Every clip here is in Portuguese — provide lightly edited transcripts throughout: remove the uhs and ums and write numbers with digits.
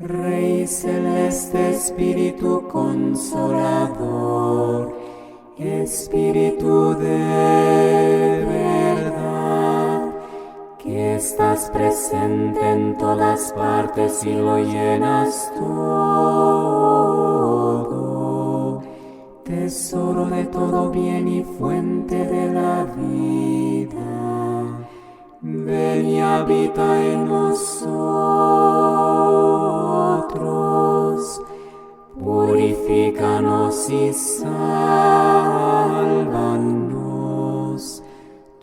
Rey celeste, Espíritu Consolador, Espíritu de verdad, que estás presente en todas partes y lo llenas todo, tesoro de todo bien y fuente de la vida, ven y habita en nosotros, purifícanos y sálvanos,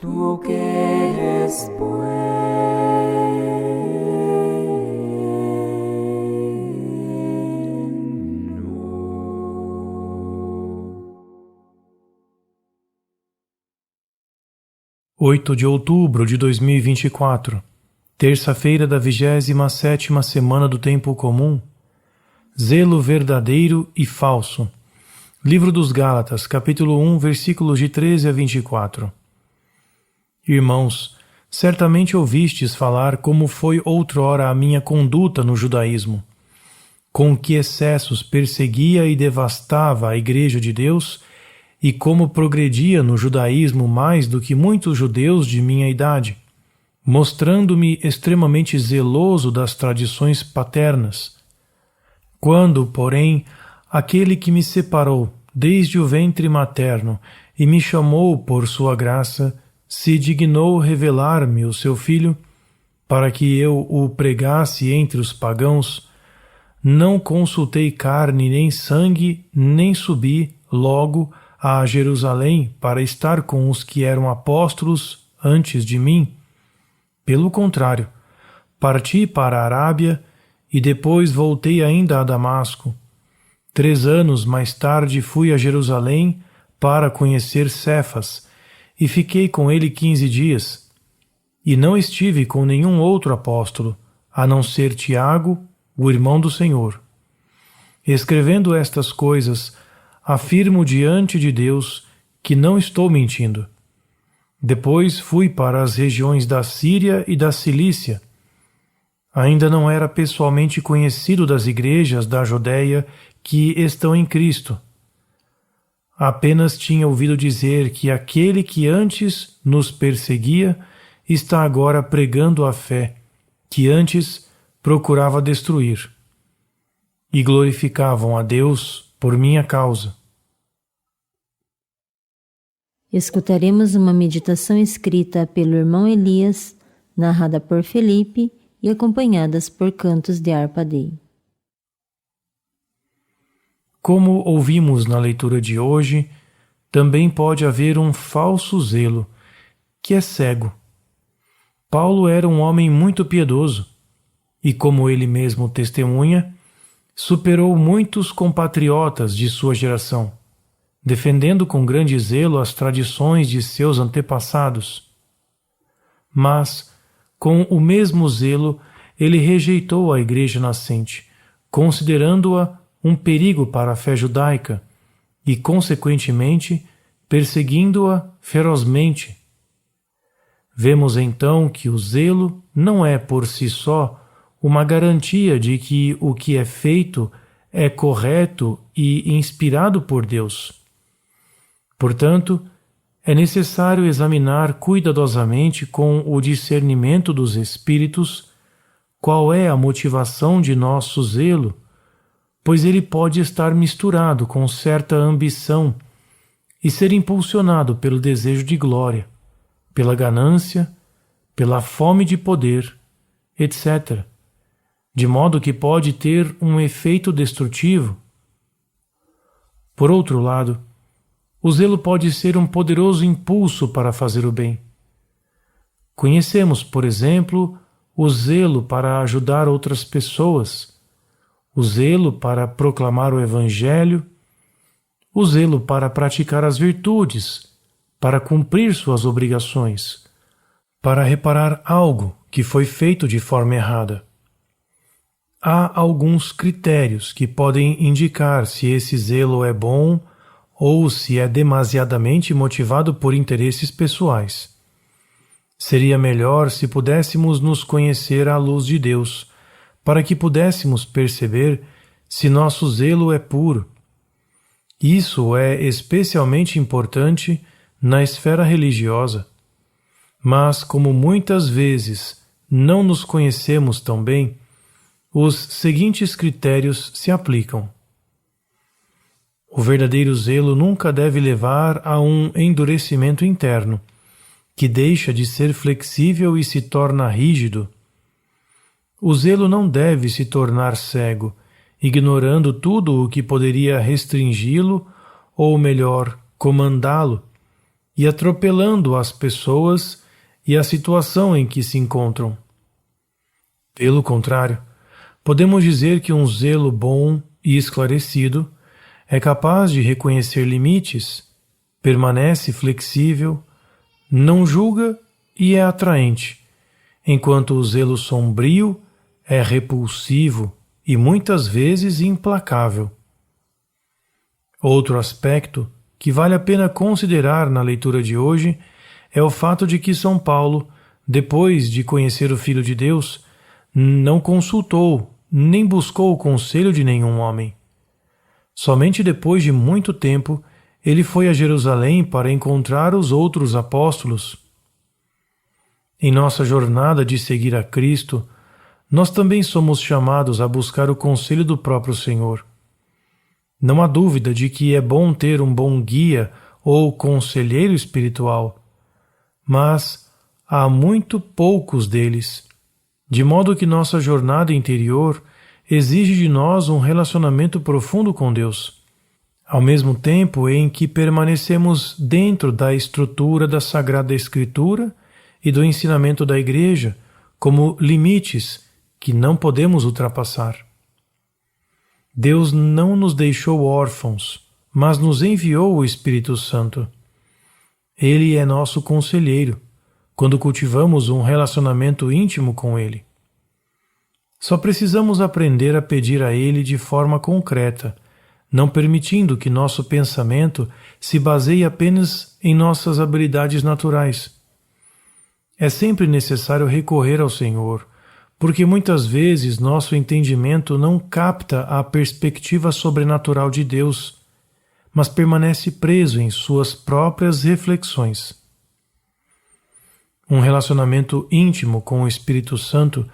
tú que eres bueno. 8 de outubro de 2024, terça-feira da 27ª semana do Tempo Comum. Zelo verdadeiro e falso. Livro dos Gálatas, capítulo 1, versículos de 13 a 24. Irmãos, certamente ouvistes falar como foi outrora a minha conduta no judaísmo, com que excessos perseguia e devastava a Igreja de Deus, e como progredia no judaísmo mais do que muitos judeus de minha idade, mostrando-me extremamente zeloso das tradições paternas. Quando, porém, aquele que me separou desde o ventre materno e me chamou por sua graça, se dignou revelar-me o seu Filho, para que eu o pregasse entre os pagãos, não consultei carne nem sangue, nem subi, logo, a Jerusalém para estar com os que eram apóstolos antes de mim. Pelo contrário, parti para a Arábia e depois voltei ainda a Damasco. 3 anos mais tarde fui a Jerusalém para conhecer Cefas e fiquei com ele 15 dias. E não estive com nenhum outro apóstolo, a não ser Tiago, o irmão do Senhor. Escrevendo estas coisas, afirmo diante de Deus que não estou mentindo. Depois fui para as regiões da Síria e da Cilícia. Ainda não era pessoalmente conhecido das igrejas da Judéia que estão em Cristo. Apenas tinha ouvido dizer que aquele que antes nos perseguia está agora pregando a fé, que antes procurava destruir. E glorificavam a Deus por minha causa. Escutaremos uma meditação escrita pelo irmão Elias, narrada por Felipe e acompanhadas por cantos de harpa dei. Como ouvimos na leitura de hoje, também pode haver um falso zelo, que é cego. Paulo era um homem muito piedoso e, como ele mesmo testemunha, superou muitos compatriotas de sua geração, defendendo com grande zelo as tradições de seus antepassados. Mas, com o mesmo zelo, ele rejeitou a Igreja nascente, considerando-a um perigo para a fé judaica e, consequentemente, perseguindo-a ferozmente. Vemos então que o zelo não é por si só uma garantia de que o que é feito é correto e inspirado por Deus. Portanto, é necessário examinar cuidadosamente com o discernimento dos Espíritos qual é a motivação de nosso zelo, pois ele pode estar misturado com certa ambição e ser impulsionado pelo desejo de glória, pela ganância, pela fome de poder, etc., de modo que pode ter um efeito destrutivo. Por outro lado, o zelo pode ser um poderoso impulso para fazer o bem. Conhecemos, por exemplo, o zelo para ajudar outras pessoas, o zelo para proclamar o Evangelho, o zelo para praticar as virtudes, para cumprir suas obrigações, para reparar algo que foi feito de forma errada. Há alguns critérios que podem indicar se esse zelo é bom ou se é demasiadamente motivado por interesses pessoais. Seria melhor se pudéssemos nos conhecer à luz de Deus, para que pudéssemos perceber se nosso zelo é puro. Isso é especialmente importante na esfera religiosa. Mas, como muitas vezes não nos conhecemos tão bem, os seguintes critérios se aplicam. O verdadeiro zelo nunca deve levar a um endurecimento interno, que deixa de ser flexível e se torna rígido. O zelo não deve se tornar cego, ignorando tudo o que poderia restringi-lo, ou melhor, comandá-lo, e atropelando as pessoas e a situação em que se encontram. Pelo contrário, podemos dizer que um zelo bom e esclarecido é capaz de reconhecer limites, permanece flexível, não julga e é atraente, enquanto o zelo sombrio é repulsivo e muitas vezes implacável. Outro aspecto que vale a pena considerar na leitura de hoje é o fato de que São Paulo, depois de conhecer o Filho de Deus, não consultou nem buscou o conselho de nenhum homem. Somente depois de muito tempo ele foi a Jerusalém para encontrar os outros apóstolos. Em nossa jornada de seguir a Cristo, nós também somos chamados a buscar o conselho do próprio Senhor. Não há dúvida de que é bom ter um bom guia ou conselheiro espiritual, mas há muito poucos deles, de modo que nossa jornada interior exige de nós um relacionamento profundo com Deus, ao mesmo tempo em que permanecemos dentro da estrutura da Sagrada Escritura e do ensinamento da Igreja como limites que não podemos ultrapassar. Deus não nos deixou órfãos, mas nos enviou o Espírito Santo. Ele é nosso conselheiro, quando cultivamos um relacionamento íntimo com Ele. Só precisamos aprender a pedir a Ele de forma concreta, não permitindo que nosso pensamento se baseie apenas em nossas habilidades naturais. É sempre necessário recorrer ao Senhor, porque muitas vezes nosso entendimento não capta a perspectiva sobrenatural de Deus, mas permanece preso em suas próprias reflexões. Um relacionamento íntimo com o Espírito Santo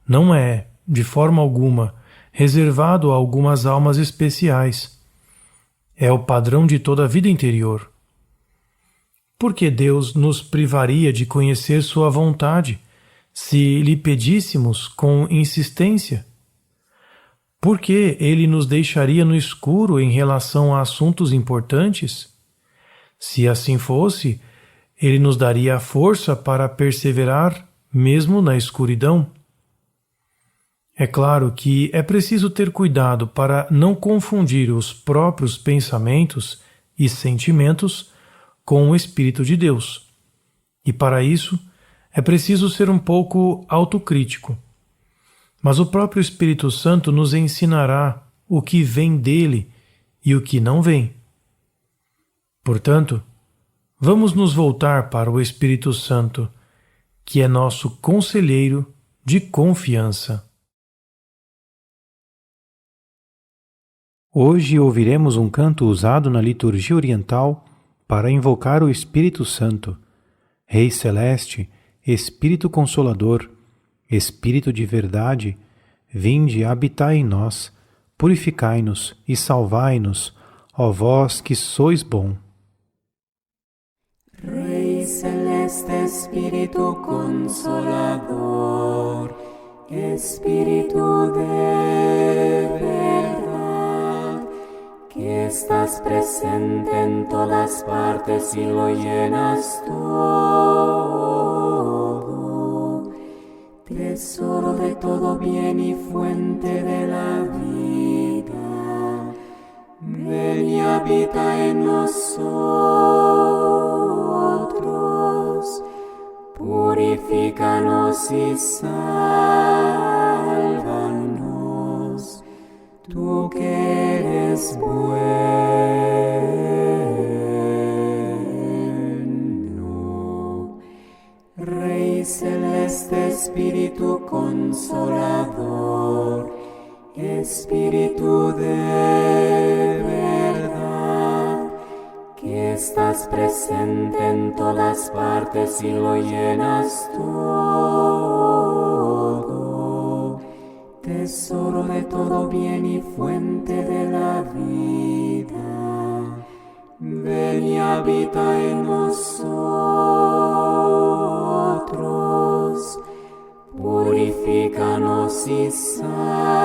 não é, de forma alguma, reservado a algumas almas especiais. É o padrão de toda a vida interior. Por que Deus nos privaria de conhecer sua vontade, se lhe pedíssemos com insistência? Por que Ele nos deixaria no escuro em relação a assuntos importantes? Se assim fosse, Ele nos daria a força para perseverar mesmo na escuridão. É claro que é preciso ter cuidado para não confundir os próprios pensamentos e sentimentos com o Espírito de Deus. E para isso, é preciso ser um pouco autocrítico. Mas o próprio Espírito Santo nos ensinará o que vem dele e o que não vem. Portanto, vamos nos voltar para o Espírito Santo, que é nosso conselheiro de confiança. Hoje ouviremos um canto usado na liturgia oriental para invocar o Espírito Santo, Rei Celeste, Espírito Consolador, Espírito de verdade, vinde habitai em nós, purificai-nos e salvai-nos, ó vós que sois bom. Rey Celeste, Espíritu Consolador, Espíritu de verdad, que estás presente en todas partes y lo llenas todo, tesoro de todo bien y fuente de la vida, ven y habita en nosotros, purifícanos y sálvanos, tú que eres bueno. Rey Celeste, Espíritu Consolador, Espíritu de verdad, que estás presente en todas partes y lo llenas todo, tesoro de todo bien y fuente de la vida, ven y habita en nosotros, purifícanos y sana.